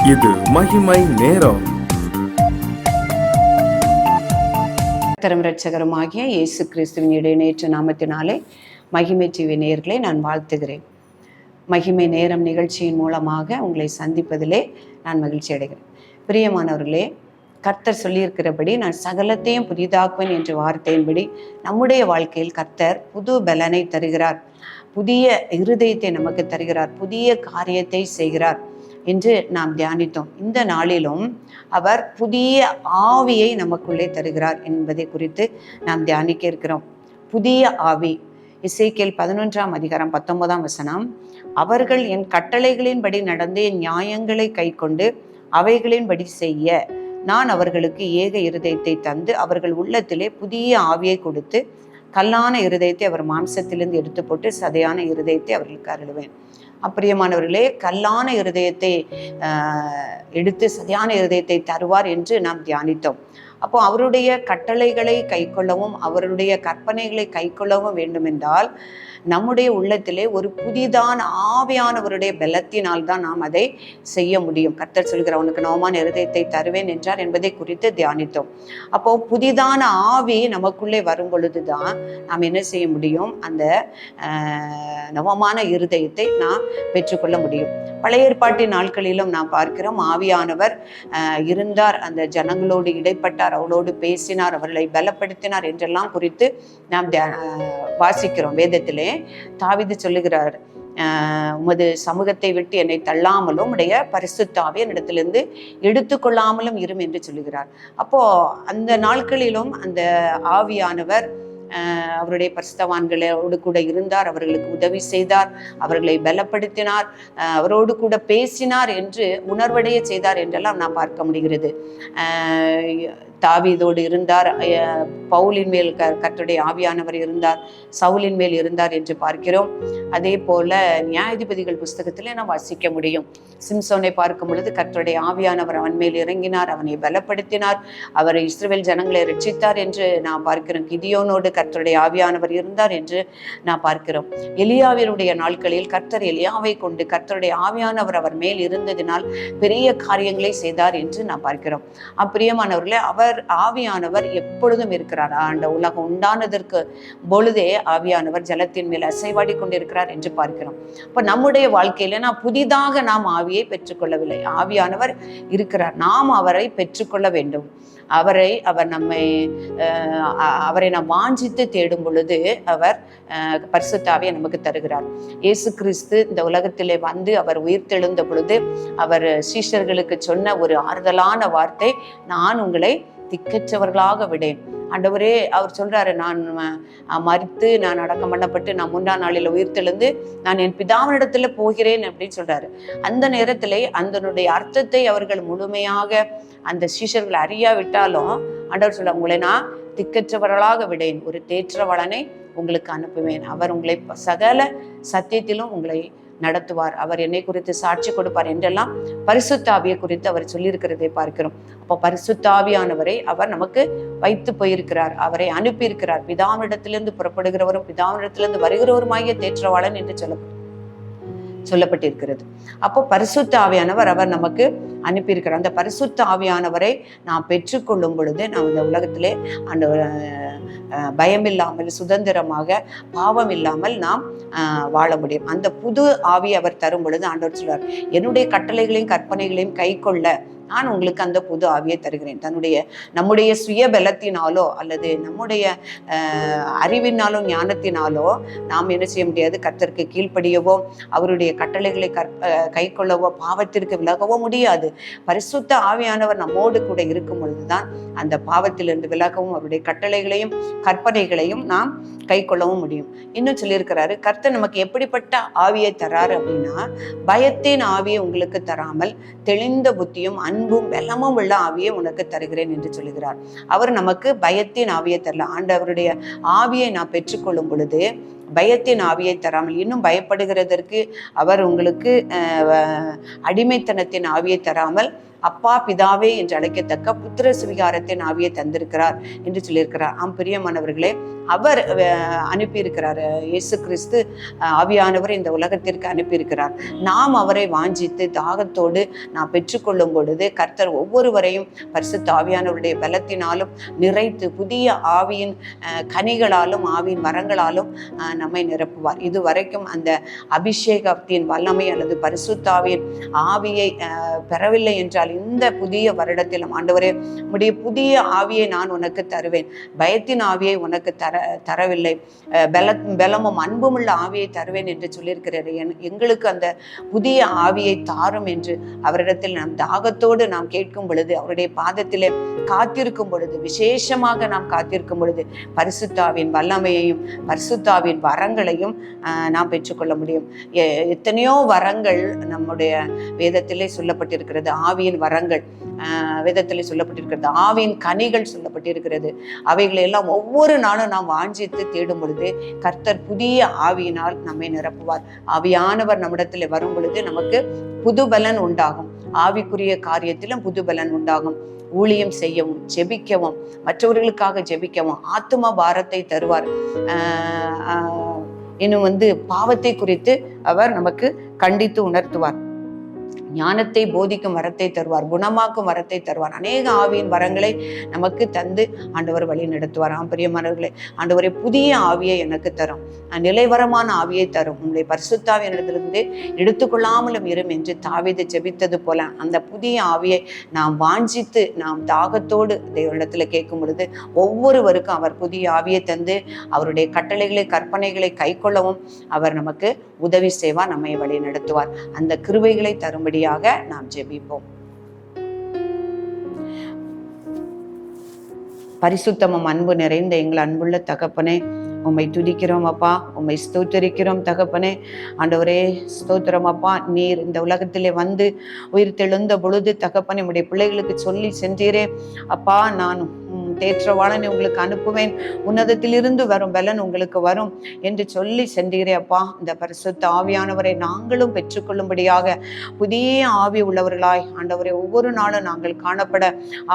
இது மகிமை நேரம். கர்த்தரும் இரட்சகருமாகிய இயேசு கிறிஸ்துவின் இடைநேற்ற நாமத்தினாலே மகிமை டிவி நேயர்களை நான் வாழ்த்துகிறேன். மகிமை நேரம் நிகழ்ச்சியின் மூலமாக உங்களை சந்திப்பதிலே நான் மகிழ்ச்சி அடைகிறேன். பிரியமானவர்களே, கர்த்தர் சொல்லியிருக்கிறபடி நான் சகலத்தையும் புதிதாக்குவேன் என்ற வார்த்தையின்படி நம்முடைய வாழ்க்கையில் கர்த்தர் புது பலனை தருகிறார், புதிய இருதயத்தை நமக்கு தருகிறார், புதிய காரியத்தை செய்கிறார் என்று நாம் தியானித்தோம். இந்த நாளிலும் அவர் புதிய ஆவியை நமக்குள்ளே தருகிறார் என்பதை குறித்து நாம் தியானிக்க இருக்கிறோம். புதிய ஆவி, எசேக்கியேல் 11:19 அவர்கள் என் கட்டளைகளின்படி நடந்து என் நியாயங்களை கைக்கொண்டு அவைகளின்படி செய்ய நான் அவர்களுக்கு ஏக இருதயத்தை தந்து அவர்கள் உள்ளத்திலே புதிய ஆவியை கொடுத்து கல்லான இருதயத்தை அவர் மாம்சத்திலிருந்து எடுத்து போட்டு சதையான இருதயத்தை அவர்களுக்கு அருளுவேன். அப்பிரியமானவர்களே, கல்லான இருதயத்தை எடுத்து சதையான இருதயத்தை தருவார் என்று நாம் தியானித்தோம். அப்போ அவருடைய கட்டளைகளை கைக்கொள்ளவும் அவருடைய கற்பனைகளை கைக்கொள்ளவும் வேண்டுமென்றால் நம்முடைய உள்ளத்திலே ஒரு புதிதான ஆவியானவருடைய பலத்தினால் தான் நாம் அதை செய்ய முடியும். கர்த்தர் சொல்கிறார், அவனுக்கு நவமான இருதயத்தை தருவேன் என்றார் என்பதை குறித்து தியானித்தோம். அப்போ புதிதான ஆவி நமக்குள்ளே வரும் பொழுதுதான் நாம் என்ன செய்ய முடியும்? அந்த நவமான இருதயத்தை நாம் பெற்றுக்கொள்ள முடியும். பழைய ஏற்பாட்டின் நாட்களிலும் நாம் பார்க்கிறோம், ஆவியானவர் இருந்தார், அந்த ஜனங்களோடு இடைப்பட்டார், அவளோடு பேசினார், அவர்களை பலப்படுத்தினார் என்றெல்லாம் குறித்து நாம் வாசிக்கிறோம் வேதத்திலே. தாவீது சொல்லுகிறார், உமது சமூகத்தை விட்டு என்னை தள்ளாமலும் உடைய பரிசுத்த ஆவியை என்னிடத்திலிருந்து எடுத்துக்கொள்ளாமலும் இரும் என்று சொல்லுகிறார். அப்போ அந்த நாட்களிலும் அந்த ஆவியானவர் அவருடைய பரிசுத்தவான்களோடு கூட இருந்தார், அவர்களுக்கு உதவி செய்தார், அவர்களை பலப்படுத்தினார், அவரோடு கூட பேசினார் என்று உணர்வடைய செய்தார் என்றெல்லாம் நாம் பார்க்க முடிகிறது. தாவீதோடு இருந்தார், பவுலின் மேல் கர்த்தருடைய ஆவியானவர் இருந்தார், சவுலின் மேல் இருந்தார் என்று பார்க்கிறோம். அதே போல நியாயாதிபதிகள் புஸ்தகத்திலே நாம் வாசிக்க முடியும். சிம்சோனை பார்க்கும் பொழுது கர்த்தருடைய ஆவியானவர் அவன் மேல் இறங்கினார், அவனை பலப்படுத்தினார், அவரை இஸ்ரவேல் ஜனங்களை ரட்சித்தார் என்று நாம் பார்க்கிறோம். கிதியோனோடு கர்த்தருடைய ஆவியானவர் இருந்தார் என்று நாம் பார்க்கிறோம். எலியாவினுடைய நாட்களில் கர்த்தர் எலியாவை கொண்டு கர்த்தருடைய ஆவியானவர் அவர் மேல் இருந்ததினால் பெரிய காரியங்களை செய்தார் என்று நாம் பார்க்கிறோம். அப்பிரியமானவர்களே, அவர் ஆவியானவர் எப்பொழுதும் இருக்கிறார். அந்த உலகம் உண்டானதற்கு பொழுதே ஆவியானவர் ஜலத்தின் மேல் அசைவாடி கொண்டிருக்கிறார் என்று பார்க்கிறோம். இப்ப நம்முடைய வாழ்க்கையில நாம் புதிதாக நாம் ஆவியை பெற்றுக்கொள்ளவில்லை, ஆவியானவர் இருக்கிறார், நாம் அவரை பெற்றுக்கொள்ள வேண்டும். அவரை நாம் வாஞ்சித்து தேடும் பொழுது அவர் பரிசுத்த ஆவியை நமக்கு தருகிறார். இயேசு கிறிஸ்து இந்த உலகத்திலே வந்து அவர் உயிர்த்தெழுந்த பொழுது அவர் சீஷர்களுக்கு சொன்ன ஒரு ஆறுதலான வார்த்தை, நான் உங்களை திக்கற்றவர்களாக விடேன். ஆண்டவரே, அவர் சொல்றாரு, நான் மரித்து நான் அடக்கம் பண்ணப்பட்டு நான் 3ஆம் நாளில் உயிர்த்தெழுந்து நான் என் பிதாவினிடத்துல போகிறேன் அப்படின்னு சொல்றாரு. அந்த நேரத்திலே அதனுடைய அர்த்தத்தை அவர்கள் முழுமையாக அந்த சீஷர்கள் அறியாவிட்டாலும் ஆண்டவர் சொல்ல, உங்களை நான் திக்கற்றவர்களாக விடேன், ஒரு தேற்றவளனை உங்களுக்கு அனுப்புவேன், அவர் உங்களை சகல சத்தியத்திலும் உங்களை நடத்துவார், அவர் என்னை குறித்து சாட்சி கொடுப்பார் என்றெல்லாம் பரிசுத்த ஆவியை குறித்து அவர் சொல்லியிருக்கிறதை பார்க்கிறோம். அப்போ பரிசுத்த ஆவியானவரை அவர் நமக்கு வைத்து போயிருக்கிறார், அவரை அனுப்பியிருக்கிறார். பிதாவினிடத்திலிருந்து புறப்படுகிறவரும் பிதாவினிடத்திலிருந்து வருகிறவருமாகிய தேற்றவாளன் என்று சொல்லப்பட்டிருக்கிறது. அப்போ பரிசுத்த ஆவியானவர் அவர் நமக்கு அனுப்பியிருக்கிறார். அந்த பரிசுத்த ஆவியானவரை நாம் பெற்றுக்கொள்ளும் பொழுது நாம் இந்த உலகத்திலே அந்த பயமில்லாமல் சுதந்திரமாக பாவம் இல்லாமல் நாம் வாழ முடியும். அந்த புது ஆவியை அவர் தரும் பொழுது ஆண்டவர் சொல்றார், என்னுடைய கட்டளைகளையும் கற்பனைகளையும் கை கொள்ள நான் உங்களுக்கு அந்த புது ஆவியை தருகிறேன். நம்முடைய சுய பலத்தினாலோ அல்லது நம்முடைய அறிவினாலோ ஞானத்தினாலோ நாம் என்ன செய்ய முடியாது? கர்த்தருக்கு கீழ்ப்படியவோ அவருடைய கட்டளைகளை கை கொள்ளவோ பாவத்திற்கு விலகவோ முடியாது. பரிசுத்த ஆவியானவர் நம்மோடு கூட இருக்கும் பொழுதுதான் அந்த பாவத்திலிருந்து விலகவும் அவருடைய கட்டளைகளையும் கற்பனைகளையும் நாம் கை கொள்ளவும் முடியும். இன்னும் சொல்லியிருக்கிறாரு, கர்த்தர் நமக்கு எப்படிப்பட்ட ஆவியை தராரு அப்படின்னா, பயத்தின் ஆவியை உங்களுக்கு தராமல் தெளிந்த புத்தியும் அன்பும் வெல்லமும் உள்ள ஆவியை உனக்கு தருகிறேன் என்று சொல்லுகிறார். அவர் நமக்கு பயத்தின் ஆவியை தரல. ஆண்டவருடைய ஆவியை நான் பெற்றுக்கொள்ளும் பொழுது பயத்தின் ஆவியை தராமல் இன்னும் பயப்படுகிறதற்கு அவர் உங்களுக்கு அடிமைத்தனத்தின் ஆவியை தராமல் அப்பா பிதாவே என்று அழைக்கத்தக்க புத்திர சுவிகாரத்தின் ஆவியை தந்திருக்கிறார் என்று சொல்லியிருக்கிறார். பிரியமானவர்களே, அவர் அனுப்பியிருக்கிறார். இயேசு கிறிஸ்து ஆவியானவர் இந்த உலகத்திற்கு அனுப்பியிருக்கிறார். நாம் அவரை வாஞ்சித்து தாகத்தோடு நாம் பெற்றுக்கொள்ளும் பொழுது கர்த்தர் ஒவ்வொருவரையும் பரிசுத்த ஆவியானவருடைய பலத்தினாலும் நிறைத்து புதிய ஆவியின் கனிகளாலும் ஆவியின் வரங்களாலும் நம்மை நிரப்புவார். இதுவரைக்கும் அந்த அபிஷேகத்தின் வல்லமை அல்லது பரிசுத்த ஆவியின் ஆவியை பெறவில்லை என்றால் இந்த புதிய வருடத்திலும் ஆண்டவரே உம்முடைய புதிய ஆவியை நான் உனக்கு தருவேன், பயத்தின் ஆவியை உனக்கு தரவில்லை, பலமும் அன்பும் உள்ள ஆவியை தருவேன் என்று சொல்லியிருக்கிறார். எங்களுக்கு அந்த புதிய ஆவியை தாரும் என்று அவரிடத்தில் நாம் தாகத்தோடு நாம் கேட்கும் பொழுது, அவருடைய பாதத்திலே காத்திருக்கும் பொழுது, விசேஷமாக நாம் காத்திருக்கும் பொழுது பரிசுத்தாவின் வல்லமையையும் பரிசுத்தாவின் வரங்களையும் நாம் பெற்றுக்கொள்ள முடியும். எத்தனையோ வரங்கள் நம்முடைய வேதத்திலே சொல்லப்பட்டிருக்கிறது. ஆவியின் வரங்கள் வேதத்திலே சொல்லப்பட்டிருக்கிறது. ஆவியின் கனிகள் சொல்லப்பட்டிருக்கிறது. அவைகளை எல்லாம் ஒவ்வொரு நாளும் நாம் வாஞ்சித்து தேடும் பொழுது கர்த்தர் புதிய ஆவியினால் நம்மை நிரப்புவார். ஆவியானவர் நம்மிடத்தில் வரும் பொழுது நமக்கு புதுபலன் உண்டாகும். ஆவிக்குரிய காரியத்திலும் புதுபலன் உண்டாகும். ஊழியம் செய்யவும், ஜெபிக்கவும், மற்றவர்களுக்காக ஜெபிக்கவும் ஆத்தும பாரத்தை தருவார். இன்னும் பாவத்தை குறித்து அவர் நமக்கு கண்டித்து உணர்த்துவார். ஞானத்தை போதிக்கும் வரத்தை தருவார், குணமாக்கும் வரத்தை தருவார். அநேக ஆவியின் வரங்களை நமக்கு தந்து ஆண்டவர் வழி நடத்துவார். பிரியமானவர்களே, ஆண்டவரை புதிய ஆவியை எனக்கு தரும், நிலைவரமான ஆவியை தரும், உங்களுடைய பரிசுத்தாவியிடத்திலிருந்து எடுத்துக்கொள்ளாமலும் இரும் என்று தாவீது ஜெபித்தது போல அந்த புதிய ஆவியை நாம் வாஞ்சித்து நாம் தாகத்தோடு தேவனிடத்துல கேட்கும் பொழுது ஒவ்வொருவருக்கும் அவர் புதிய ஆவியை தந்து அவருடைய கட்டளைகளை கற்பனைகளை கை கொள்ளவும் அவர் நமக்கு உதவி செய்வார், நம்மை வழி நடத்துவார். அந்த கிருபைகளை தரும்படியாக நாம் ஜெபிப்போம். பரிசுத்தமும் அன்பு நிறைந்த எங்கள் அன்புள்ள தகப்பனே, உம்மை துதிக்கிறோம் அப்பா, உம்மை ஸ்தோத்தரிக்கிறோம் தகப்பனே. ஆண்டவரே ஸ்தோத்திரம் அப்பா. நீர் இந்த உலகத்திலே வந்து உயிர் தெழுந்த பொழுது தகப்பனே உம்முடைய பிள்ளைகளுக்கு சொல்லி சென்றீரே அப்பா, நான் தேற்றவாளனை உங்களுக்கு அனுப்புவேன், உன்னதத்திலிருந்து வரும் பலன் உங்களுக்கு வரும் என்று சொல்லி சென்றீரே அப்பா. இந்த பரிசுத்த ஆவியானவரை நாங்களும் பெற்றுக்கொள்ளும்படியாக புதிய ஆவி உள்ளவர்களாய் ஆண்டவரை ஒவ்வொரு நாளும் நாங்கள் காணப்பட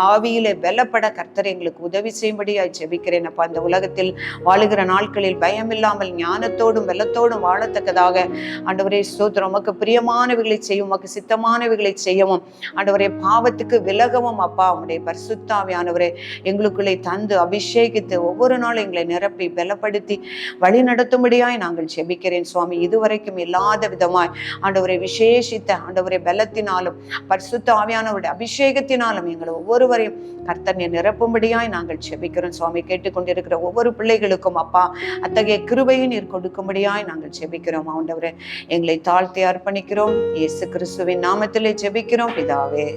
ஆவியிலே பலப்பட கர்த்தரை எங்களுக்கு உதவி செய்யும்படியாய் ஜெபிக்கிறேன் அப்பா. இந்த உலகத்தில் வாழுகிற நாட்களில் பயமில்லாமல் ஞானத்தோடும் பலத்தோடும் வாழத்தக்கதாக ஆண்டவரே ஸ்தோத்திரம். உமக்கு பிரியமானவைகளை செய்யும், உமக்கு சித்தமானவைகளை செய்யவும் ஆண்டவரே பாவத்துக்கு விலகவும் அப்பா உம்முடைய பரிசுத்த ஆவியானவரே எங்களுக்குள்ளே தந்து அபிஷேகித்து ஒவ்வொரு நாளும் எங்களை நிரப்பி பலப்படுத்தி வழி நடத்தும்படியாய் நாங்கள் ஜெபிக்கிறேன் சுவாமி. இதுவரைக்கும் இல்லாத விதமாய் ஆண்டவரை விசேஷித்த ஆண்டவரை பலத்தினாலும் பரிசுத்த ஆவியானவருடைய அபிஷேகத்தினாலும் எங்களை ஒவ்வொருவரையும் கர்த்தர் நிரப்பும்படியாய் நாங்கள் ஜெபிக்கிறோம் சுவாமி. கேட்டுக்கொண்டிருக்கிற ஒவ்வொரு பிள்ளைகளுக்கும் அப்பா அத்தகைய கிருபையை நீர் கொடுக்கும்படியாய் நாங்கள் ஜெபிக்கிறோம் ஆண்டவரே. எங்களை தாழ்த்தி அர்ப்பணிக்கிறோம். இயேசு கிறிஸ்துவின் நாமத்திலே ஜெபிக்கிறோம் பிதாவே.